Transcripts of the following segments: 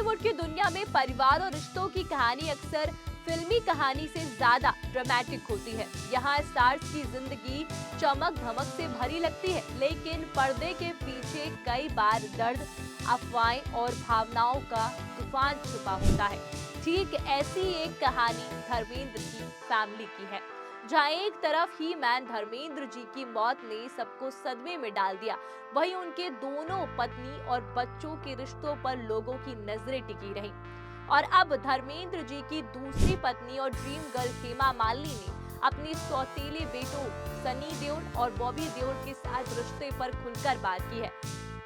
बॉलीवुड की दुनिया में परिवार और रिश्तों की कहानी अक्सर फिल्मी कहानी से ज्यादा ड्रामेटिक होती है। यहाँ स्टार्स की जिंदगी चमक धमक से भरी लगती है, लेकिन पर्दे के पीछे कई बार दर्द, अफवाहें और भावनाओं का तूफान छुपा होता है। ठीक ऐसी एक कहानी धर्मेंद्र की फैमिली की है, जहाँ एक तरफ ही मैन धर्मेंद्र जी की मौत ने सबको सदमे में डाल दिया, वहीं उनके दोनों पत्नी और बच्चों के रिश्तों पर लोगों की नजरें टिकी रही। और अब धर्मेंद्र जी की दूसरी पत्नी और ड्रीम गर्ल हेमा मालिनी ने अपने सौतेले बेटों सनी देओल और बॉबी देओल के साथ रिश्ते पर खुलकर बात की है।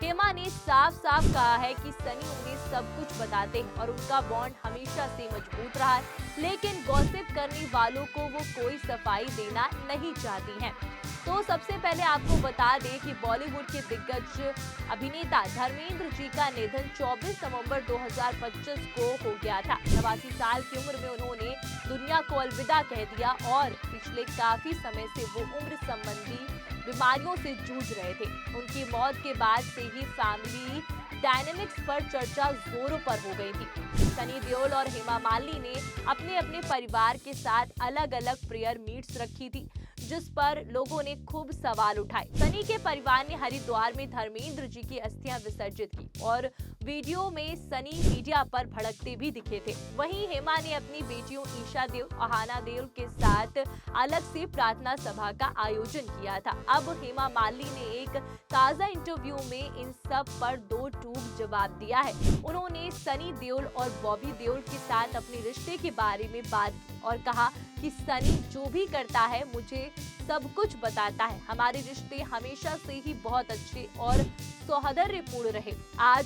हेमा ने साफ साफ कहा है कि सनी उन्हें सब कुछ बताते हैं और उनका बॉन्ड हमेशा से मजबूत रहा है, लेकिन गॉसिप करने वालों को वो कोई सफाई देना नहीं चाहती हैं। तो सबसे पहले आपको बता दें कि बॉलीवुड के दिग्गज अभिनेता धर्मेंद्र जी का निधन 24 नवंबर 2025 को हो गया था। 89 साल की उम्र में उन्होंने दुनिया को अलविदा कह दिया और पिछले काफी समय से वो उम्र संबंधी बीमारियों से जूझ रहे थे। उनकी मौत के बाद से ही फैमिली डायनेमिक्स पर चर्चा जोरों पर हो गई थी। सनी देओल और हेमा मालिनी ने अपने अपने परिवार के साथ अलग अलग प्रेयर मीट्स रखी थी, जिस पर लोगों ने खूब सवाल उठाए। सनी के परिवार ने हरिद्वार में धर्मेंद्र जी की अस्थियां विसर्जित की और वीडियो में सनी मीडिया पर भड़कते भी दिखे थे। वहीं हेमा ने अपनी बेटियों ईशा देओल, अहाना देओल के साथ अलग से प्रार्थना सभा का आयोजन किया था। अब हेमा मालिनी ने एक ताजा इंटरव्यू में इन सब पर दो टूक जवाब दिया है। उन्होंने सनी देओल और बॉबी देओल के साथ अपने रिश्ते के बारे में बात की और कहा कि सनी जो भी करता है मुझे सब कुछ बताता है। हमारे रिश्ते हमेशा से ही बहुत अच्छे और सौहार्दपूर्ण रहे, आज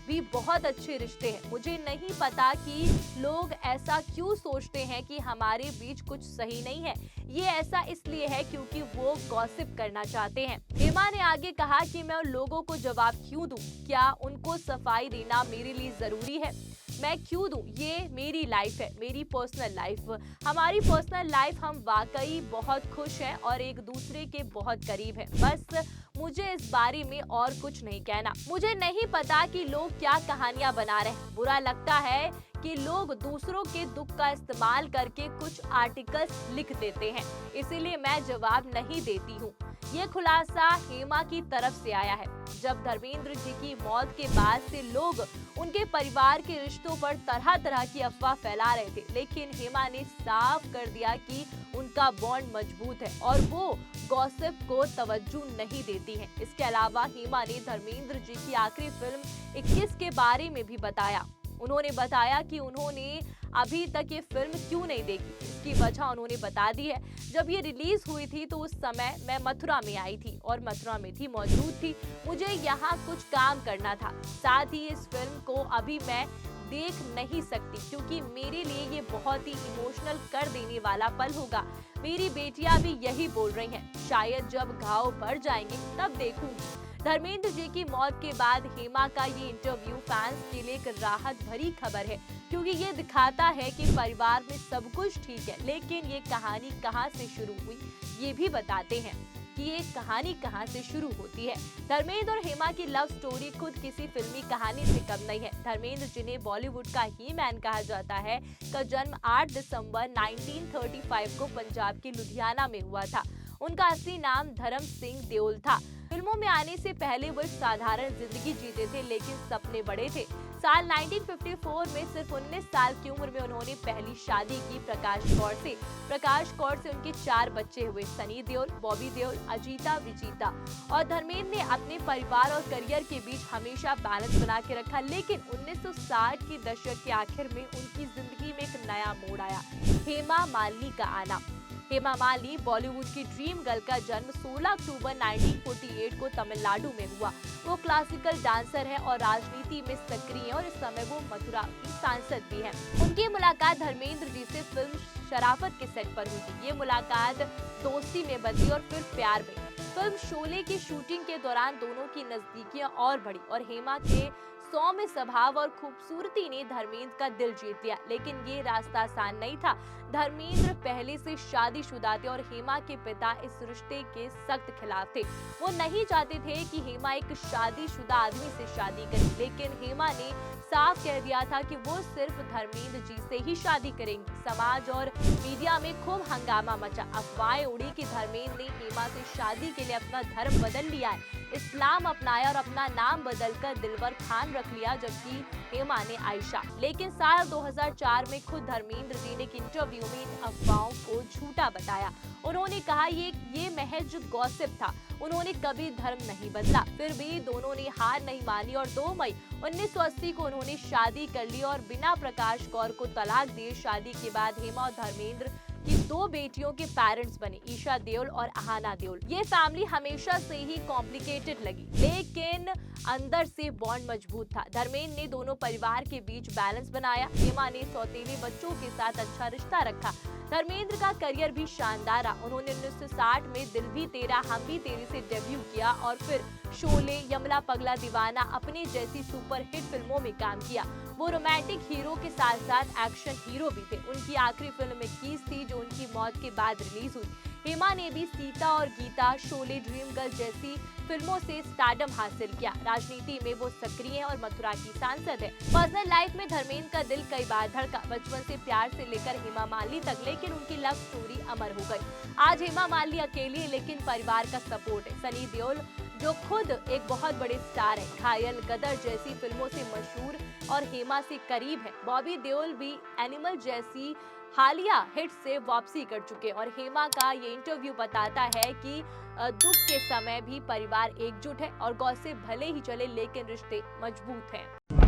भी बहुत अच्छे रिश्ते हैं। मुझे नहीं पता कि लोग ऐसा क्यों सोचते हैं कि हमारे बीच कुछ सही नहीं है। ये ऐसा इसलिए है क्योंकि वो गॉसिप करना चाहते हैं। हेमा ने आगे कहा कि मैं उन लोगों को जवाब क्यों दूं? क्या उनको सफाई देना मेरे लिए जरूरी है? मैं क्यों दूं? ये मेरी लाइफ है, मेरी पर्सनल लाइफ। हमारी पर्सनल लाइफ, हम वाकई बहुत खुश हैं और एक दूसरे के बहुत करीब हैं। बस मुझे इस बारे में और कुछ नहीं कहना। मुझे नहीं पता कि लोग क्या कहानियां बना रहे हैं। बुरा लगता है कि लोग दूसरों के दुख का इस्तेमाल करके कुछ आर्टिकल्स लिख देते हैं, इसीलिए मैं जवाब नहीं देती हूँ। ये खुलासा हेमा की तरफ से आया है। जब धर्मेंद्र जी की मौत के बाद से लोग उनके परिवार के रिश्तों पर तरह तरह की अफवाह फैला रहे थे, लेकिन हेमा ने साफ कर दिया कि उनका बॉन्ड मजबूत है और वो गॉसिप को तवज्जो नहीं देती हैं। इसके अलावा हेमा ने धर्मेंद्र जी की आखिरी फिल्म 21 के बारे में भी बताया। उन्होंने बताया कि उन्होंने अभी तक ये फिल्म क्यों नहीं देखी। इसकी वजह उन्होंने बता दी है। जब ये रिलीज हुई थी तो उस समय मैं मथुरा में आई थी और मथुरा में थी, मौजूद थी। मुझे यहाँ कुछ काम करना था। साथ ही इस फिल्म को अभी मैं देख नहीं सकती क्योंकि मेरे लिए ये बहुत ही इमोशनल कर देने वाला पल होगा। मेरी बेटियां भी यही बोल रही हैं, शायद जब घाव भर जाएंगे तब देखूंगी। धर्मेंद्र जी की मौत के बाद हेमा का ये इंटरव्यू फैंस के लिए एक राहत भरी खबर है, क्योंकि ये दिखाता है कि परिवार में सब कुछ ठीक है, लेकिन ये कहानी कहां से शुरू हुई ये भी बताते हैं कि ये कहानी कहां से शुरू होती है। धर्मेंद्र और हेमा की लव स्टोरी खुद किसी फिल्मी कहानी से कम नहीं है। धर्मेंद्र जिन्हें बॉलीवुड का ही मैन कहा जाता है, का जन्म 8 दिसंबर 1935 को पंजाब के लुधियाना में हुआ था। उनका असली नाम धर्म सिंह देओल था। फिल्मों में आने से पहले वो एक साधारण जिंदगी जीते थे, लेकिन सपने बड़े थे। साल 1954 में सिर्फ 19 साल की उम्र में उन्होंने पहली शादी की प्रकाश कौर से। प्रकाश कौर से उनके 4 बच्चे हुए, सनी देओल, बॉबी देओल, अजीता, विजीता। और धर्मेंद्र ने अपने परिवार और करियर के बीच हमेशा बैलेंस बना के रखा, लेकिन 1960 के दशक के आखिर में उनकी जिंदगी में एक नया मोड़ आया, हेमा मालिनी का आना। हेमा मालिनी बॉलीवुड की ड्रीम गर्ल का जन्म 16 अक्टूबर 1948 को तमिलनाडु में हुआ। वो क्लासिकल डांसर है और राजनीति में सक्रिय है और इस समय वो मथुरा की सांसद भी है। उनकी मुलाकात धर्मेंद्र जी से फिल्म शराफत के सेट पर हुई थी। ये मुलाकात दोस्ती में बदली और फिर प्यार में। फिल्म शोले की शूटिंग के दौरान दोनों की नजदीकियां और बढ़ी और हेमा के सौम्य स्वभाव और खूबसूरती ने धर्मेंद्र का दिल जीत लिया, लेकिन ये रास्ता आसान नहीं था। धर्मेंद्र पहले से शादीशुदा थे और हेमा के पिता इस रिश्ते के सख्त खिलाफ थे। वो नहीं चाहते थे कि हेमा एक शादीशुदा आदमी से शादी करे, लेकिन हेमा ने साफ कह दिया था कि वो सिर्फ धर्मेंद्र जी से ही शादी करेंगी। समाज और मीडिया में खूब हंगामा मचा। अफवाहें उड़ी कि धर्मेंद्र ने हेमा से शादी के लिए अपना धर्म बदल लिया है, इस्लाम अपनाया और अपना नाम बदलकर दिलवर खान रख लिया, जबकि हेमा ने आयशा। लेकिन साल 2004 में खुद धर्मेंद्र जी ने एक इंटरव्यू में इन अफवाहों को झूठा बताया। उन्होंने कहा ये महज गॉसिप था, उन्होंने कभी धर्म नहीं बदला। फिर भी दोनों ने हार नहीं मानी और 2 मई 1980 को उन्होंने शादी कर ली और बिना प्रकाश कौर को तलाक दिए शादी के बाद हेमा और धर्मेंद्र की 2 बेटियों के पेरेंट्स बने, ईशा देओल और अहाना देओल। ये फैमिली हमेशा से ही कॉम्प्लिकेटेड लगी, लेकिन अंदर से बॉन्ड मजबूत था। धर्मेंद्र ने दोनों परिवार के बीच बैलेंस बनाया। हेमा ने सौतेले बच्चों के साथ अच्छा रिश्ता रखा। धर्मेंद्र का करियर भी शानदार रहा। उन्होंने 1960 में दिल भी तेरा हम भी तेरे से डेब्यू किया और फिर शोले, यमला पगला दीवाना अपनी जैसी सुपरहिट फिल्मों में काम किया। वो रोमांटिक हीरो के साथ साथ एक्शन हीरो भी थे। उनकी आखिरी फिल्म 21 थी, जो उनकी मौत के बाद रिलीज हुई। हेमा ने भी सीता और गीता, शोले, ड्रीम गर्ल जैसी फिल्मों से स्टारडम हासिल किया। राजनीति में वो सक्रिय है और मथुरा की सांसद है। पर्सनल लाइफ में धर्मेंद्र का दिल कई बार धड़का, बचपन से प्यार से लेकर हेमा मालिनी तक, लेकिन उनकी लव स्टोरी अमर हो गई। आज हेमा मालिनी अकेली है, लेकिन परिवार का सपोर्ट है। सनी देओल जो खुद एक बहुत बड़े स्टार है, घायल, गदर जैसी फिल्मों से मशहूर और हेमा से करीब है। बॉबी देओल भी एनिमल जैसी हालिया हिट से वापसी कर चुके और हेमा का ये इंटरव्यू बताता है कि दुख के समय भी परिवार एकजुट है और गॉसिप भले ही चले, लेकिन रिश्ते मजबूत हैं।